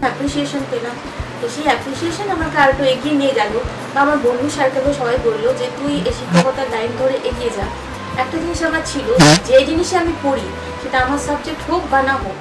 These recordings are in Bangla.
অ্যাপ্রিসিয়েশন পেলাম। তো সেই অ্যাপ্রিসিয়েশন আমাকে আরেকটু এগিয়ে নিয়ে গেল, বা আমার বন্ধু সার্কেলও সবাই বললো যে তুই এই শিক্ষকতার লাইন ধরে এগিয়ে যা। একটা জিনিস আমার ছিল, যে জিনিসে আমি পড়ি সেটা আমার সাবজেক্ট হোক বা না হোক।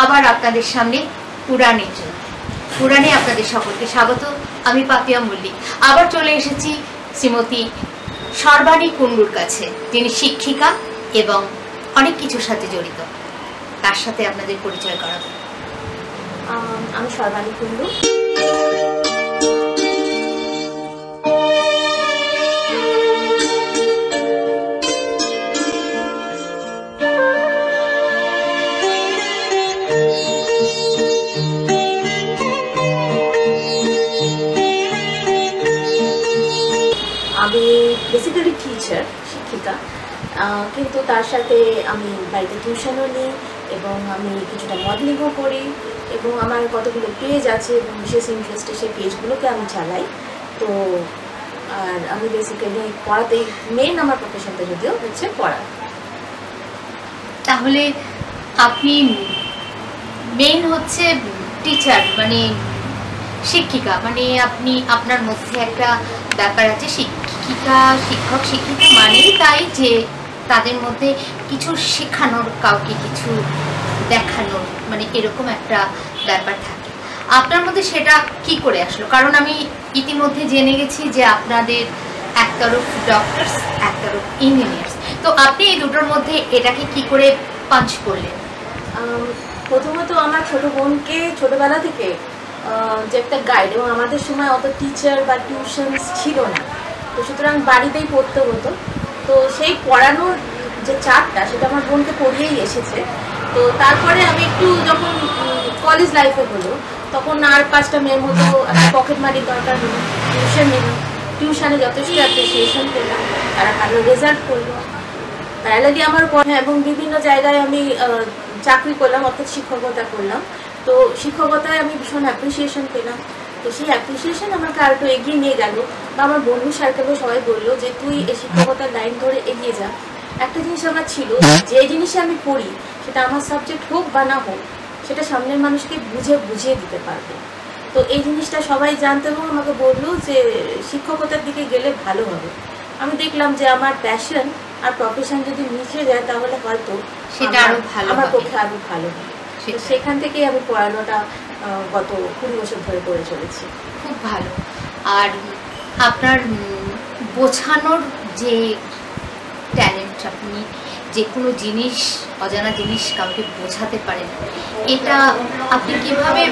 আবার আপনাদের সামনে পুরাণে আপনাদের সকলকে স্বাগত। আমি পাপিয়া মল্লিক আবার চলে এসেছি শ্রীমতী সর্বাণী কুণ্ডুর কাছে, যিনি শিক্ষিকা এবং অনেক কিছুর সাথে জড়িত। তার সাথে আপনাদের পরিচয় করাবো। আমি সর্বাণী কুণ্ডু। আমি বেসিক্যালি টিচার, শিক্ষিকা, কিন্তু তার সাথে আমি বাড়িতে টিউশনও নিই এবং আমি কিছুটা মডেলিংও করি এবং আমার কতগুলো পেজ আছে এবং বিশেষ ইন্টারেস্টে সেই পেজগুলোকে আমি চালাই। তো আর আমি বেসিক্যালি পড়াতেই মেন, আমার প্রফেশনটা যদিও হচ্ছে পড়া। তাহলে আপনি মেন হচ্ছে টিচার, মানে শিক্ষিকা, মানে আপনি আপনার মধ্যে একটা ব্যাপার আছে, শিক্ষক শিক্ষিকা মানেই তাই যে তাদের মধ্যে কিছু শেখানোর, কাউকে কিছু দেখানোর, মানে এরকম একটা ব্যাপার থাকে। আপনার মধ্যে সেটা কি করে আসলো? কারণ আমি ইতিমধ্যে জেনে গেছি যে আপনাদের এক তরফ ডক্টরস, এক তরফ ইঞ্জিনিয়ার্স। তো আপনি এই দুটোর মধ্যে এটাকে কি করে পাঞ্চ করলেন? প্রথমত আমার ছোট বোনকে ছোটবেলা থেকে যে একটা গাইড, এবং আমাদের সময় অত টিচার বা টিউশনস ছিল না, তো সুতরাং বাড়িতেই পড়তে হতো। তো সেই পড়ানোর যে চাপটা সেটা আমার বোনকে পড়িয়েই এসেছে। তো তারপরে আমি একটু যখন কলেজ লাইফে হলো, তখন আর 5টা মেয়ের মতো একটা পকেট মারির দরকার হলো, টিউশন নিলাম। টিউশনে যথেষ্ট অ্যাপ্রিসিয়েশন পেলাম, তারা ভালো রেজাল্ট করলো। প্যারালালি আমার এবং বিভিন্ন জায়গায় আমি চাকরি করলাম, অর্থাৎ শিক্ষকতা করলাম। তো শিক্ষকতায় আমি ভীষণ অ্যাপ্রিসিয়েশন পেলাম। তো সেই অ্যাপ্রিসিয়েশন আমাকে আরেকটু এগিয়ে নিয়ে গেল, বা আমার বন্ধু সার্কেলও সবাই বললো যে তুই এই শিক্ষকতার লাইন ধরে এগিয়ে যা। একটা জিনিস আমার ছিল, যে জিনিসে আমি পড়ি সেটা আমার সাবজেক্ট হোক বা না হোক, সেটা সামনের মানুষকে বুঝিয়ে দিতে পারবে। তো এই জিনিসটা সবাই জানতো এবং আমাকে বললো যে শিক্ষকতার দিকে গেলে ভালো হবে। আমি দেখলাম যে আমার প্যাশন আর প্রফেশন যদি মিশে যায় তাহলে হয়তো সেটা আরো ভালো, আমার পক্ষে আরো ভালো হবে। সেখান থেকেই আমি পড়ানোটা গত 20 বছর ধরে করে চলেছি। খুব ভালো। আর আপনার বোঝানোর যে ট্যালেন্ট, আপনি যে কোনো জিনিস, অজানা জিনিস কাউকে বোঝাতে পারেন, এটা আপনি কিভাবে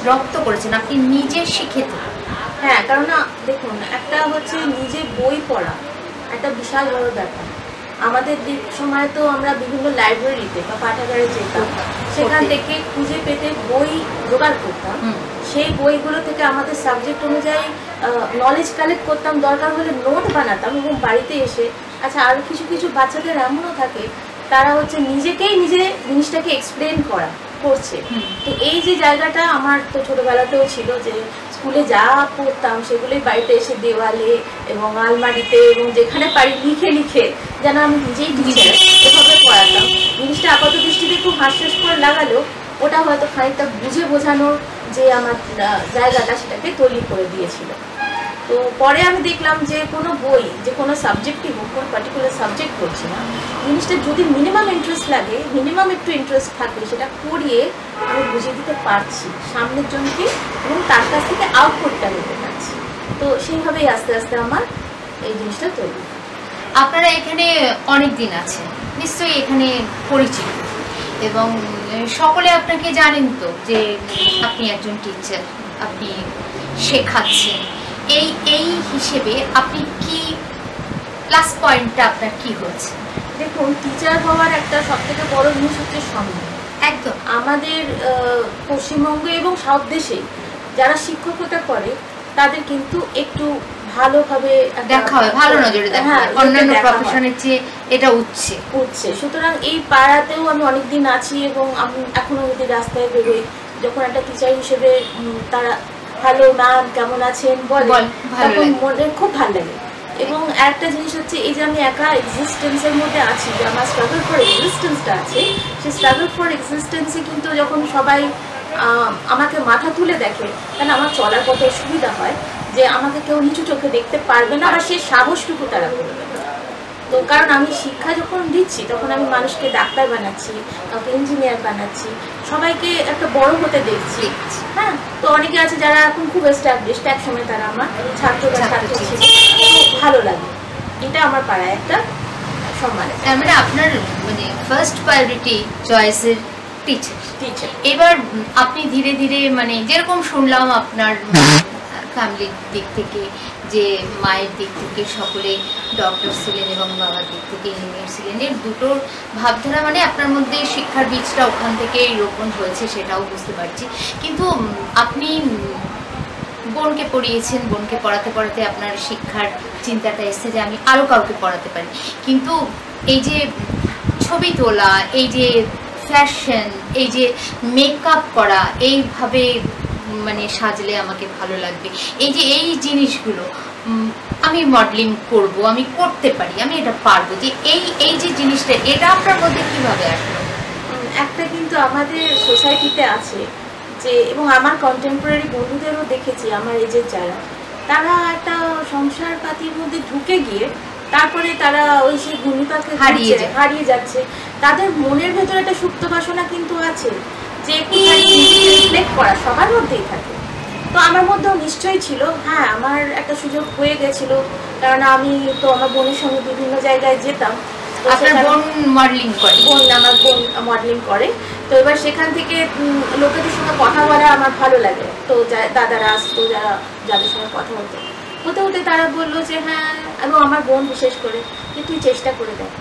রপ্ত করেছেন? আপনি নিজে শিখেছেন? হ্যাঁ, কারণ দেখুন, একটা হচ্ছে নিজে বই পড়া একটা বিশাল বড় ব্যাপার। আমাদের সময় তো আমরা বিভিন্ন লাইব্রেরিতে বা পাঠাগারে যেতাম, সেখান থেকে খুঁজে পেতে বই জোগাড় করতাম। সেই বইগুলো থেকে আমাদের সাবজেক্ট অনুযায়ী নলেজ কালেক্ট করতাম, দরকার হলে নোট বানাতাম এবং বাড়িতে এসে, আচ্ছা আর কিছু বাচ্চাদের এমনও থাকে তারা হচ্ছে নিজেকেই নিজে জিনিসটাকে এক্সপ্লেন করছে। তো এই যে জায়গাটা আমার তো ছোটোবেলাতেও ছিল, যে স্কুলে যা পড়তাম সেগুলোই বাড়িতে এসে দেওয়ালে এবং আলমারিতে এবং যেখানে পারি লিখে যেন আমি নিজেই এভাবে পড়াতাম। জিনিসটা আপাত দৃষ্টিতে খুব হাস্যস্কর লাগালেও ওটা হয়তো খানিকটা বুঝে বোঝানোর যে আমার জায়গাটা সেটাকে তৈরি করে দিয়েছিল। তো পরে আমি দেখলাম যে কোনো বই, যে কোনো সাবজেক্টই হোক, কোনো পার্টিকুলার সাবজেক্ট পড়ছি না, জিনিসটা যদি মিনিমাম ইন্টারেস্ট লাগে, মিনিমাম একটু ইন্টারেস্ট থাকে, সেটা পড়িয়ে আমি বুঝিয়ে দিতে পারছি সামনের জনকে এবং তার কাছ থেকে আউটপুটটা নিতে পারছি। তো সেইভাবেই আস্তে আস্তে আমার এই জিনিসটা তৈরি। আপনারা এখানে অনেক দিন আছেন, নিশ্চয়ই এখানে পরিচিত এবং সকলে আপনাকে জানেন তো যে আপনি একজন টিচার, আপনি শেখাচ্ছেন। এই হিসেবে আপনি কি প্লাস পয়েন্টটা আপনার কি হচ্ছে? দেখুন, টিচার হওয়ার একটা সবথেকে বড় জিনিস হচ্ছে সম্মান। একদম আমাদের পশ্চিমবঙ্গে এবং সাউথ দেশে যারা শিক্ষকতা করে তাদের কিন্তু একটু ভালোভাবে দেখা হয়, ভালো নজরে দেখা হয়, অন্যান্য প্রফেশনের চেয়ে এটা উঠছে। সুতরাং এই পাড়াতেও আমি অনেকদিন আছি এবং আমি এখনো যদি রাস্তায় বেরোই, যখন একটা টিচার হিসেবে তারা হ্যালো ম্যাম কেমন আছেন বলে, তখন মনে খুব ভালো লাগে। এবং একটা জিনিস হচ্ছে এই যে আমি একা এক্সিস্টেন্সের মধ্যে আছি, যে আমার স্ট্রাগল ফর এক্সিস্টেন্সটা আছে, সেই স্ট্রাগল ফর এক্সিস্টেন্সে কিন্তু যখন সবাই আমাকে মাথা তুলে দেখে, কারণ আমার চলার পথে সুবিধা হয় যে আমাকে কেউ নিচু চোখে দেখতে পারবে না, বা সে সাহসটুকু তারা করবে। তো কারণ আমি শিক্ষা যখন দিচ্ছি তখন আমি মানুষকে ডাক্তার বানাচ্ছি, কাউকে ইঞ্জিনিয়ার বানাচ্ছি, সবাইকে একটা বড় হতে দেখছি। হ্যাঁ, তো অনেকে আছে যারা এখন খুব এস্টাবলিশড, এক সময় তারা আমার ছাত্র বা ছাত্রী ছিল, ভালো লাগে। এটা আমার পাড়ায় একটা সম্মান। মানে আপনার মানে ফার্স্ট প্রায়োরিটি চয়েসের টিচার। এবার আপনি ধীরে ধীরে মানে যেরকম শুনলাম আপনার ফ্যামিলির দিক থেকে, যে মায়ের দিক থেকে সকলে ডক্টর ছিলেন এবং বাবার দিক থেকে ইঞ্জিনিয়ার ছিলেন, এর দুটোর ভাবধারা মানে আপনার মধ্যে শিক্ষার বীজটা ওখান থেকেই রোপণ হয়েছে, সেটাও বুঝতে পারছি। কিন্তু আপনি বোনকে পড়িয়েছেন, বোনকে পড়াতে পড়াতে আপনার শিক্ষার চিন্তাটা এসছে যে আমি আরও কাউকে পড়াতে পারি। কিন্তু এই যে ছবি তোলা, এই যে ফ্যাশন, এই যে মেকআপ করা, এইভাবে মানে সাজলে আমাকে ভালো লাগবে, এই যে এই জিনিসগুলো আমি মডেলিং করব, আমি করতে পারি, আমি এটা পারবো, যে এই যে জিনিসটা, এটা আপনার মধ্যে কিভাবে আসলো? একটা কিন্তু আমাদের সোসাইটিতে আছে যে, এবং আমার কন্টেম্পোরারি বন্ধুদেরও দেখেছি আমার এজের যারা, তারা একটা সংসার পাতির মধ্যে ঢুকে গিয়ে তারপরে তারা ওই সেই ভূমিকাকে হারিয়ে যাচ্ছে। তাদের মনের ভেতরে একটা সুপ্ত বাসনা কিন্তু আছে যে একটুখানি রিফ্লেক্ট করা, সবার মধ্যেই থাকে। তো আমার মধ্যেও নিশ্চয়ই ছিল। হ্যাঁ, আমার একটা সুযোগ হয়ে গেছিল, কারণ আমি তো আমার বোনের সঙ্গে বিভিন্ন জায়গায় যেতাম। আপনার বোন মডেলিং করে? আমার বোন মডেলিং করে। তো এবার সেখান থেকে লোকেদের সঙ্গে কথা বলা আমার ভালো লাগে। তো দাদারা আসতো, যাদের সঙ্গে কথা হতে হতে তারা বললো যে হ্যাঁ, এবং আমার বোন বিশেষ করে, যে তুই চেষ্টা করে দেখ।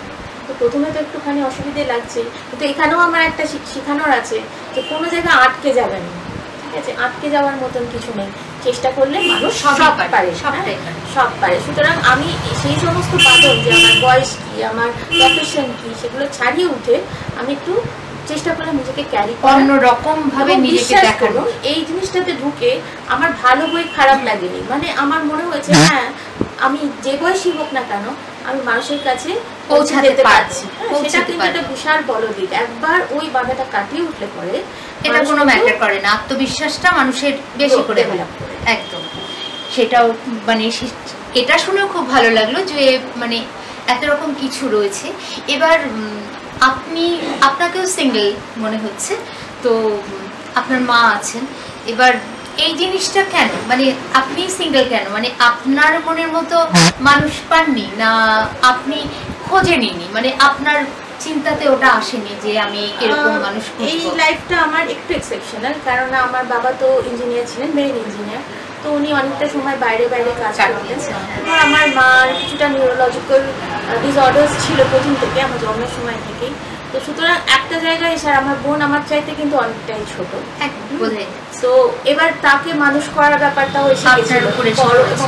তো প্রথমে তো একটুখানি অসুবিধে লাগছে, কিন্তু এখানেও আমার একটা শেখানোর আছে যে কোনো জায়গায় আটকে যাবে না, ঠিক আছে? আটকে যাওয়ার মতন কিছু নেই, চেষ্টা করলে মানুষ সব পারে, সব পারে। সুতরাং আমি সেই সমস্ত বাদন, যে আমার বয়স কি, আমার প্রফেশন কি, সেগুলো ছাড়িয়ে উঠে আমি একটু চেষ্টা করলাম নিজেকে ক্যারি অন্যরকম ভাবে নিজেকে দেখানো। এই জিনিসটাতে ঢুকে আমার ভালো বই খারাপ লাগেনি, মানে আমার মনে হয়েছে হ্যাঁ, আমি যে বয়সী হোক না কেন আমি মানুষের কাছে পৌঁছাতে পারছি। সেটা কিন্তু একটা বিশাল বড় দিক। একবার ওই বাধাটা কাটিয়ে উঠলে পরে এটা কোনো ম্যাটার করে না, আত্মবিশ্বাসটা মানুষের বেশি করে ডেভেলপ করে। একদম, সেটাও মানে এটা শুনেও খুব ভালো লাগলো যে মানে এত রকম কিছু রয়েছে। এবার আপনাকেও সিঙ্গেল মনে হচ্ছে, তো আপনার মা আছেন। এবার এই জিনিসটা কেন, মানে আপনি সিঙ্গেল কেন, মানে আপনার মনের মতো মানুষ পাননি না, আপনি খোঁজে নিনি, মানে আপনার চিন্তাতে ওটা আসেনি যে আমি এরকম মানুষ খুঁজবো? এই লাইফটা আমার একটু এক্সেপশনাল, কারণ আমার বাবা তো ইঞ্জিনিয়ার ছিলেন, মেরিন ইঞ্জিনিয়ার। তো উনি অনেকটা সময় বাইরে কাজ করতেন। আমার মার কিছুটা নিউরোলজিক্যাল ডিসঅর্ডার্স ছিল প্রথম থেকে, আমার জন্মের সময় থেকেই। তো সুতরাং একটা জায়গায় এসে আমার বোন আমার চাইতে কিন্তু অনেকটাই ছোট, তো এবার তাকে মানুষ করার ব্যাপারটাও এসে গেছিল।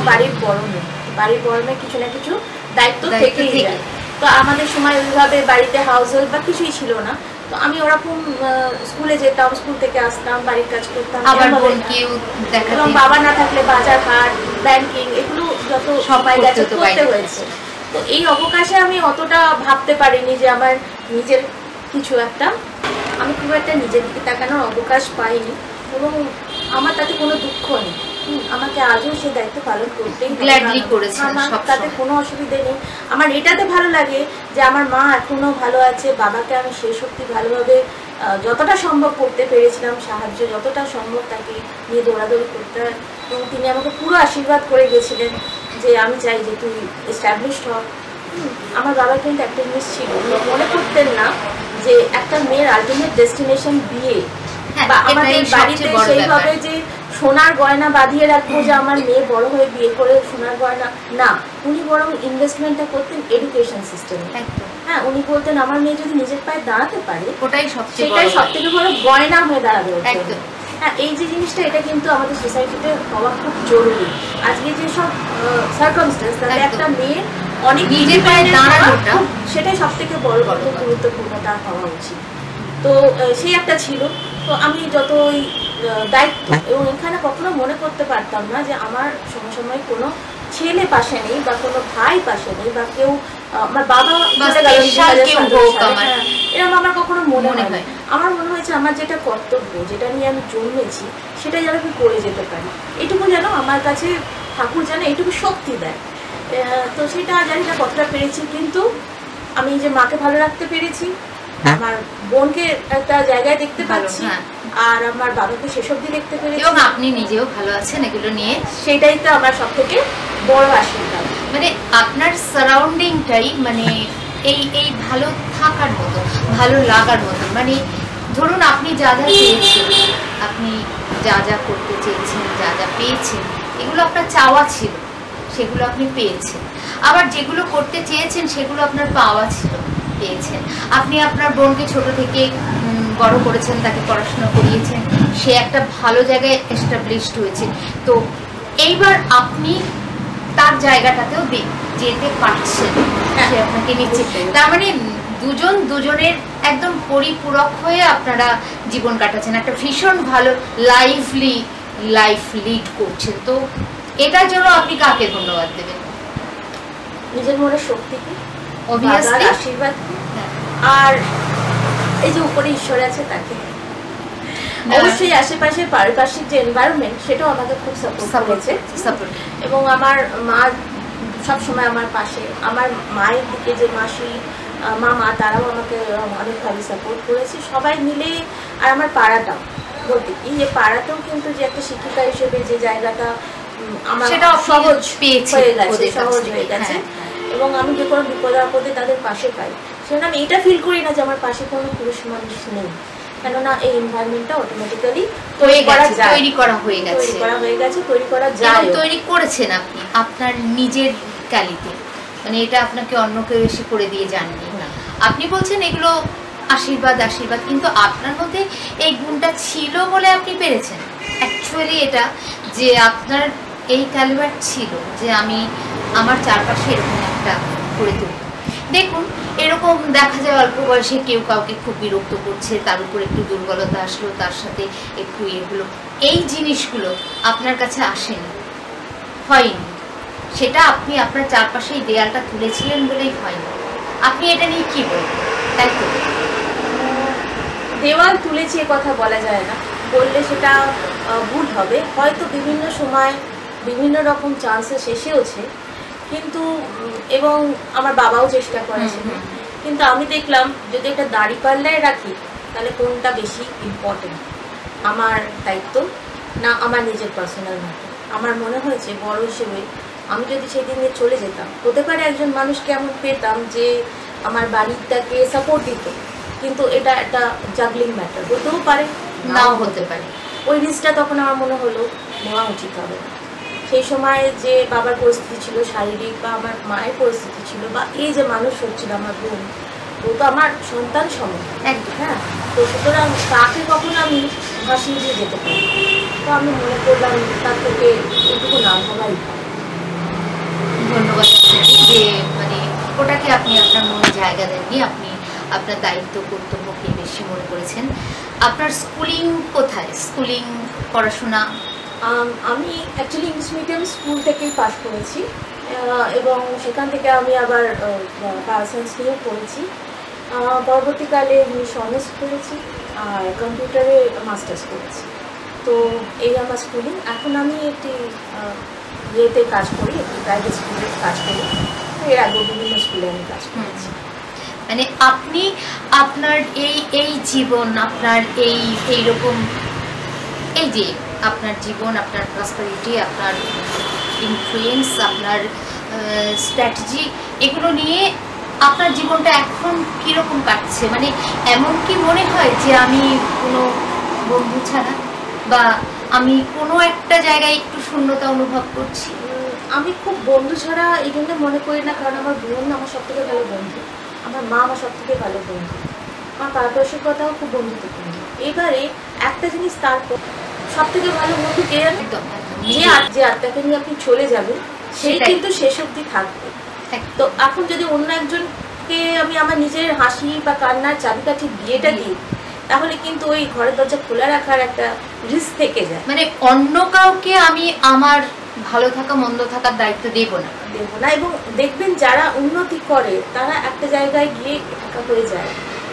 বাড়ির বড় মেয়ে কিছু না কিছু দায়িত্ব থেকেই যায়। তো আমাদের সময় ওইভাবে বাড়িতে হাউস হোল্ড বা কিছুই ছিল না। তো আমি ওরকম স্কুলে যেতাম, স্কুল থেকে আসতাম, বাড়ির কাজ করতাম, এবং বাবা না থাকলে বাজার হাট, ব্যাংকিং, এগুলো যত সবাই গেছে করতে হয়েছে। তো এই অবকাশে আমি অতটা ভাবতে পারিনি যে আমার নিজের কিছু একটা, আমি খুব একটা নিজের দিকে তাকানোর অবকাশ পাইনি, এবং আমার তাতে কোনো দুঃখ নেই। আমাকে আজও সে দায়িত্ব পালন করতেই, তাতে কোনো অসুবিধে নেই। আমার এটাতে ভালো লাগে যে আমার মা এখনো ভালো আছে, বাবাকে আমি সেই শক্তি ভালোভাবে যতটা সম্ভব করতে পেরেছিলাম, সাহায্য যতটা সম্ভব তাকে নিয়ে দৌড়াদৌড়ি করতে, এবং তিনি আমাকে পুরো আশীর্বাদ করে গেছিলেন যে আমি চাই যে তুই এস্টাবলিশড হ। আমার বাবা কিন্তু একটা জিনিস ছিল, মনে করতেন না যে একটা মেয়ের আলটিমেট ডেস্টিনেশন বিয়ে, বা আমাদের বাড়িতে সেইভাবে যে সোনার গয়না বাঁধিয়ে রাখবো যে আমার মেয়ে বড় হয়ে বিয়ে করে সোনার গয়না, না, উনি বরং ইনভেস্টমেন্টটা করতেন এডুকেশন সিস্টেমে। হ্যাঁ, উনি বলতেন আমার মেয়ে যদি নিজের পায়ে দাঁড়াতে পারে ওটাই সবচেয়ে সেটাই বড়। সব থেকে বড় গয়না হয়ে দাঁড়াবে ওর জন্য। একদম। হ্যাঁ, এই যে জিনিসটা এটা কিন্তু আমাদের সোসাইটিতে হওয়া খুব জরুরি। আজকে যেসব সার্কামস্টেন্স তাতে একদম। একটা মেয়ে অনেক নিজের পায়ে দাঁড়ানোটা সেটাই সব থেকে বড় গুরুত্বপূর্ণ তার হওয়া উচিত। তো সেই একটা ছিল। তো আমি যত ওই দায়িত্ব, এবং এখানে কখনো মনে করতে পারতাম না যে আমার সময় কোনো ছেলে পাশে নেই বা কোনো ভাই পাশে নেই বা কেউ আমার বাবা এরকম আমার কখনো মনে হয়। আমার মনে হয়েছে আমার যেটা কর্তব্য, যেটা নিয়ে আমি জন্মেছি, সেটা যেন আমি করে যেতে পারি। এটুকু যেন আমার কাছে ঠাকুর যেন এইটুকু শক্তি দেয়। তো সেটা জানি না কতটা পেরেছি, কিন্তু আমি যে মাকে ভালো রাখতে পেরেছি, আমার বোনকে একটা জায়গায় দেখতে পাচ্ছি, আর আমার বাবাকে শেষ অবধি দেখতে পেরেছি, এবং আপনি নিজেও ভালো আছেন এগুলো নিয়ে, সেটাই তো আমার সব থেকে বড় আশীর্বাদ। মানে আপনার সারাউন্ডিংটাই মানে এই ভালো থাকার মতো, ভালো লাগার মতো। মানে ধরুন আপনি যা যা চেয়েছেন, আপনি যা যা করতে চেয়েছেন, যা যা পেয়েছেন, এগুলো আপনার চাওয়া ছিল, সেগুলো আপনি পেয়েছেন। আবার যেগুলো করতে চেয়েছেন সেগুলো আপনার পাওয়া ছিল, পেয়েছেন। আপনি আপনার বোনকে ছোট থেকে বড় করেছেন, তাকে পড়াশোনা করিয়েছেন, সে একটা ভালো জায়গায় এস্টাবলিশড হয়েছে। তো এইবার আপনি তার জায়গাটাতেও যেতে পারছেন, সে আপনাকে নিচ্ছে। তার মানে দুজন দুজনের একদম পরিপূরক হয়ে আপনারা জীবন কাটাচ্ছেন, একটা ভীষণ ভালো লাইফ লিড করছেন। তো এটার জন্য আপনি কাকে ধন্যবাদ দেবেন? নিজের মনের শক্তিকে, অবভিয়াসলি আশীর্বাদকে, আর এই যে উপরে ঈশ্বর আছে তাকে। অবশ্যই আশেপাশের পারিপার্শ্বিক যে এনভায়রনমেন্ট, সেটাও আমাকে খুব সাপোর্ট করেছে। এবং আমার মা সবসময় আমার পাশে, আমার মায়ের দিকে যে মাসি মামা, তারাও আমাকে অনেকভাবে সাপোর্ট করেছে, সবাই মিলে। আর আমার পাড়াটাও, বলতে কি যে পাড়াতেও কিন্তু যে একটা শিক্ষিকা হিসেবে যে জায়গাটা আমার সহজ হয়ে গেছে, এবং আমি যে কোনো বিপদে আপদে তাদের পাশে পাই, সেটা আমি এটা ফিল করি না যে আমার পাশে কোনো পুরুষ মানুষ নেই, কেননা এই এনভায়রনমেন্টটা অটোমেটিক্যালি তৈরি করেছেন আপনি আপনার নিজের ক্যালিতে। মানে এটা আপনাকে অন্য কেউ এসে করে দিয়ে যাননি। আপনি বলছেন এগুলো আশীর্বাদ, কিন্তু আপনার মধ্যে এই গুণটা ছিল বলে আপনি পেরেছেন। অ্যাকচুয়ালি এটা যে আপনার এই ক্যালিবার ছিল যে আমি আমার চারপাশে এরকম একটা করে তুলব। দেখুন, এরকম দেখা যায় অল্প বয়সে কেউ কাউকে খুব বিরক্ত করছে, তার উপর একটু দুর্বলতা আসলো, তার সাথে একটু এগুলো, এই জিনিসগুলো আপনার কাছে আসেনি, হয়নি। সেটা আপনি আপনার চারপাশে এই দেয়ালটা তুলেছিলেন বলেই হয়নি। আপনি এটা নিয়ে কি বলবেন? তাই তো, দেওয়াল তুলেছি এ কথা বলা যায় না, বললে সেটা ভুল হবে। হয়তো বিভিন্ন সময় বিভিন্ন রকম চান্সেস এসেওছে, কিন্তু এবং আমার বাবাও চেষ্টা করেছেন, কিন্তু আমি দেখলাম যদি এটা দাঁড়িপাল্লায় রাখি তাহলে কোনটা বেশি ইম্পর্টেন্ট, আমার দায়িত্ব না আমার নিজের পার্সোনাল ম্যাটার। আমার মনে হয়েছে বড় হিসেবে আমি যদি সেই দিনে চলে যেতাম, হতে পারে একজন মানুষকে এমন পেতাম যে আমার বাড়িটাকে সাপোর্ট দিত, কিন্তু এটা একটা জাগলিং ম্যাটার, হতেও পারে নাও হতে পারে। ওই রিস্কটা তখন আমার মনে হলো নেওয়া উচিত হবে না। সেই সময় যে বাবার পরিস্থিতি ছিল শারীরিক, বা আমার মায়ের পরিস্থিতি ছিল, বা এই যে মানুষ হচ্ছিল আমার বোন, ও তো আমার সন্তান সময় একদম। হ্যাঁ, তো সুতরাং তাকে কখন আমি ভাসিয়ে দিয়ে যেতে পারি, তো আমি মনে করলাম তার থেকে এইটুকু না ভাবাই। ধন্যবাদ যে মানে ওটাকে আপনি আপনার মনে জায়গা দেননি, আপনি আপনার দায়িত্ব কর্তব্যকে বেশি মনে করেছেন। আপনার স্কুলিং কোথায়? স্কুলিং পড়াশোনা? আমি অ্যাকচুয়ালি ইংলিশ মিডিয়াম স্কুল থেকেই পাস করেছি, এবং সেখান থেকে আমি আবার বায়োসায়েন্স নিয়েও পড়েছি। পরবর্তীকালে ইংলিশ অনার্স করেছি, আর কম্পিউটারে মাস্টার্স করেছি। তো এই আমার স্কুলিং। এখন আমি একটি ইয়েতে কাজ করি, একটি প্রাইভেট স্কুলে কাজ করি। এর আগে বিভিন্ন স্কুলে আমি কাজ করেছি। মানে আপনি আপনার এই জীবন, আপনার এইরকম এই যে আপনার জীবন, আপনার প্রসপারিটি, আপনার ইনফ্লুয়েন্স, আপনার স্ট্র্যাটেজি, এগুলো নিয়ে আপনার জীবনটা এখন কীরকম কাটছে? মানে এমন কি মনে হয় যে আমি কোনো বন্ধু ছাড়া, বা আমি কোনো একটা জায়গায় একটু শূন্যতা অনুভব করছি? আমি খুব বন্ধু ছাড়া এই জন্য মনে করি না, কারণ আমার বোন আমার সব থেকে ভালো বন্ধু। আমার মা আমার সব থেকে ভালো বন্ধু, আমার পারদর্শিকতাও খুব বন্ধুত্বপূর্ণ। এবারে একটা জিনিস, তারপর সব থেকে ভালো বন্ধু কে জানেন? যে আত্মাকে নিয়ে আপনি চলে যাবেন সেই কিন্তু শেষ অবধি থাকবে। তো এখন যদি অন্য একজনকে আমি আমার নিজের হাসি বা কান্নার চাবিকাঠি বিয়েটা দিই, তাহলে কিন্তু ওই ঘরের দরজা খোলা রাখার একটা রিস্ক থেকে যায়। মানে অন্য কাউকে আমি আমার ভালো থাকা মন্দ থাকার দায়িত্ব দেব না। এবং দেখবেন যারা উন্নতি করে তারা একটা জায়গায় গিয়ে একা হয়ে যায়,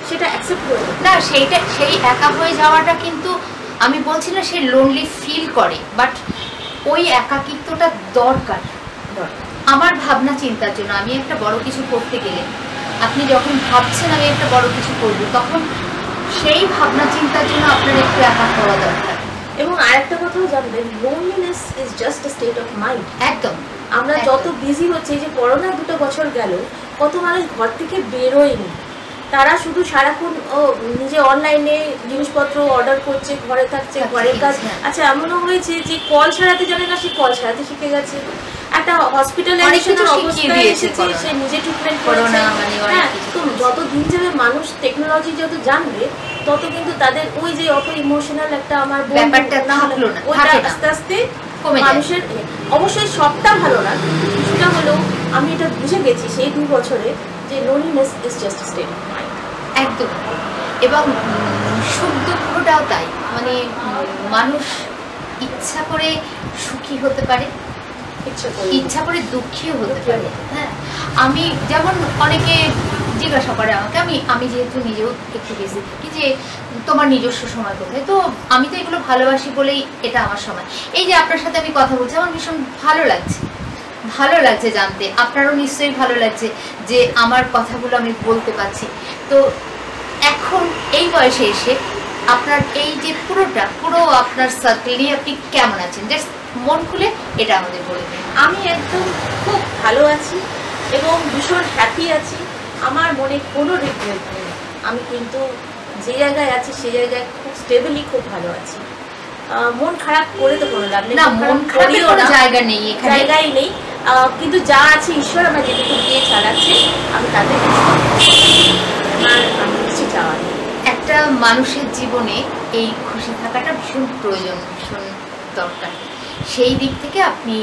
সেটা অ্যাকসেপ্ট করে না। সেই একা হয়ে যাওয়াটা কিন্তু আমি বলছি না সে লোনলি ফিল করে, বাট ওই একাকিত্বটা দরকার আমার ভাবনা চিন্তার জন্য। আমি একটা বড় কিছু করতে গেলে, আপনি যখন ভাবছেন আমি একটা বড় কিছু করবো, তখন সেই ভাবনা চিন্তার জন্য আপনার একটু একা হওয়া দরকার। এবং আরেকটা কথাও জানবেন, loneliness is just a state of mind. একদম। আমরা যত বিজি হচ্ছে, এই যে করোনা 2 বছর গেল, কত মানুষ ঘর থেকে বেরোয়নি, তারা শুধু সারাক্ষণ নিজে অনলাইনে জিনিসপত্র অর্ডার করছে, ঘরে থাকছে, ঘরের কাজ। আচ্ছা, এমনও হয়েছে যে কল সারাতে জানে না, সে কল সারাতে শিখে গেছে। একটা হসপিটালাইজেশনের অবস্থায় এসেছে, সে নিজে ট্রিটমেন্ট করছে। হ্যাঁ, তো যত দিন যাবে মানুষ টেকনোলজি যত জানবে, তত কিন্তু তাদের ওই যে অত ইমোশনাল একটা আমার ব্যাপারটা থাকলো না, ওইটা আস্তে আস্তে মানুষের। অবশ্যই সবটা ভালো না, কিন্তু কিছুটা হলেও আমি এটা বুঝে গেছি সেই 2 বছরে যে loneliness is just a state of mind. একদম। এবং সুখ দুঃখটাও তাই, মানে মানুষ ইচ্ছা করে সুখী হতে পারে, ইচ্ছা করে দুঃখীও হতে পারে। হ্যাঁ, আমি যেমন অনেকে জিজ্ঞাসা করে আমাকে, আমি যেহেতু নিজেও একটু বেশি থাকি, যে তোমার নিজস্ব সময় কোথায়, তো আমি তো এগুলো ভালোবাসি বলেই এটা আমার সময়। এই যে আপনার সাথে আমি কথা বলছি, আমার ভীষণ ভালো লাগছে জানতে, আপনারও নিশ্চয়ই ভালো লাগছে যে আমার কথাগুলো আমি বলতে পারছি। তো এখন এই বয়সে এসে আপনার এই যে পুরো আপনার সার্কেল নিয়ে আপনি কেমন আছেন, জাস্ট মন খুলে এটা আমাদের বলবেন। আমি একদম খুব ভালো আছি এবং ভীষণ হ্যাপি আছি। আমার মনে কোনো রিগ্রেট নেই। আমি কিন্তু যে জায়গায় আছি সেই জায়গায় খুব স্টেবলি খুব ভালো আছি। মন খারাপ করে তো কোনো লাভ নেই, মন খারাপের কোনো জায়গা নেই, জায়গাই নেই। কিন্তু যা আছে ঈশ্বর আমার যেটুকু দিয়ে চালাচ্ছে, আমি তাতে আমি কিছু চাওয়া নেই। একটা মানুষের জীবনে এই খুশি থাকাটা ভীষণ প্রয়োজন, ভীষণ দরকার। সেই দিক থেকে আপনি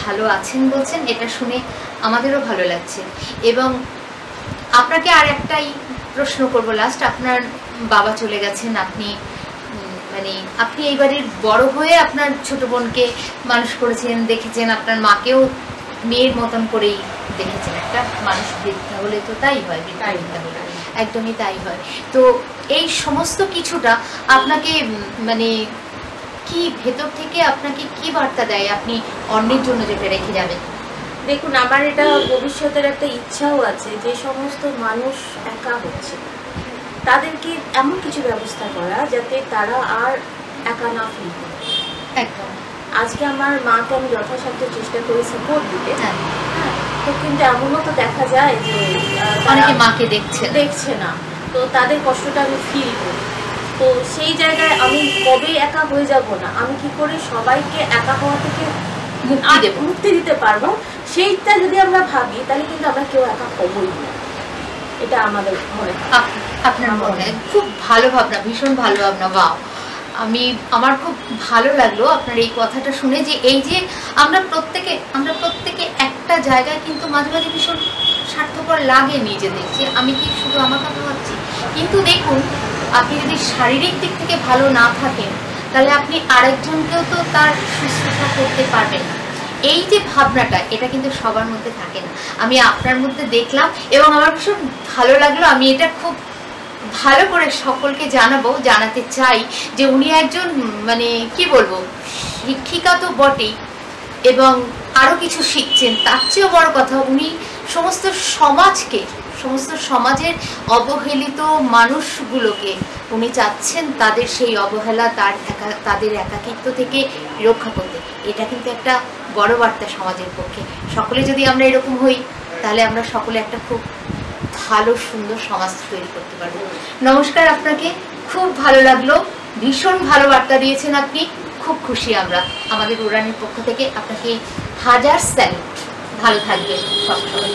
ভালো আছেন বলছেন, এটা শুনে আমাদেরও ভালো লাগছে। এবং আপনাকে আর একটাই প্রশ্ন করবো লাস্ট, আপনার বাবা চলে গেছেন, আপনি এই বাড়ির বড় হয়ে আপনার ছোট বোনকে মানুষ করেছেন, দেখেছেন, আপনার মাকেও মেয়ের মতন করেই দেখেছেন। একটা মানুষ বৃদ্ধা হলে তো তাই হয়, বৃদ্ধা হলে একদমই তাই হয়। তো এই সমস্ত কিছুটা আপনাকে কি ভেতর থেকে আপনাকে কি বার্তা দেয়, আপনি অন্যের জন্য যেটা রেখে যাবেন? দেখুন, আমার এটা ভবিষ্যতের একটা ইচ্ছাও আছে, যে সমস্ত মানুষ একা হচ্ছে তাদেরকে এমন কিছু ব্যবস্থা করা যাতে তারা আর একা না ফিল করে। একদম। আজকে আমার মাকে আমি যথাসাধ্য চেষ্টা করি সাপোর্ট দিতে। হ্যাঁ, তো কিন্তু এমনও তো দেখা যায় যে অনেকে মাকে দেখছে না, তো তাদের কষ্টটা আমি ফিল করি। তো সেই জায়গায় আমি কবে একা হয়ে যাব না, আমি কি করে সবাইকে একা হওয়া থেকে মুক্তি দিতে পারবো, সেইটা যদি আমরা ভাবি তাহলে কিন্তু আমরা কেউ একা হবই না। এটা আমাদের মনে হয়। আপনার মনে খুব ভালো ভাবনা, ভীষণ ভালো ভাবনা। বাহ, আমার খুব ভালো লাগলো আপনার এই কথাটা শুনে, যে এই যে আমরা প্রত্যেকে একটা জায়গায় কিন্তু মাঝে মাঝে ভীষণ স্বার্থপর লাগে নিজেদের, যে আমি কি শুধু আমার কথা ভাবছি। কিন্তু দেখুন, আপনি যদি শারীরিক দিক থেকে ভালো না থাকেন, তাহলে আপনি আরেকজনকেও তো তার শুশ্রূষা করতে পারবেন না। এই যে ভাবনাটা, এটা কিন্তু সবার মধ্যে থাকে না, আমি আপনার মধ্যে দেখলাম এবং আমার ভীষণ ভালো লাগলো। আমি এটা খুব ভালো করে সকলকে জানাতে চাই যে উনি একজন কি বলবো, শিক্ষিকা তো বটেই, এবং আরও কিছু শিখছেন। তার চেয়েও বড় কথা, উনি সমস্ত সমাজের অবহেলিত মানুষগুলোকে উনি চাচ্ছেন তাদের সেই অবহেলা, তাদের একাকিত্ব থেকে রক্ষা করতে। এটা কিন্তু একটা বড় বার্তা সমাজের পক্ষে। সকলে যদি আমরা এরকম হই, তাহলে আমরা সকলে একটা খুব ভালো সুন্দর সমাজ তৈরি করতে পারবো। নমস্কার, আপনাকে খুব ভালো লাগলো, ভীষণ ভালো বার্তা দিয়েছেন আপনি, খুব খুশি আমরা আমাদের উড়ানের পক্ষ থেকে। আপনাকে হাজার স্যালুট, ভালো থাকবেন সবসময়।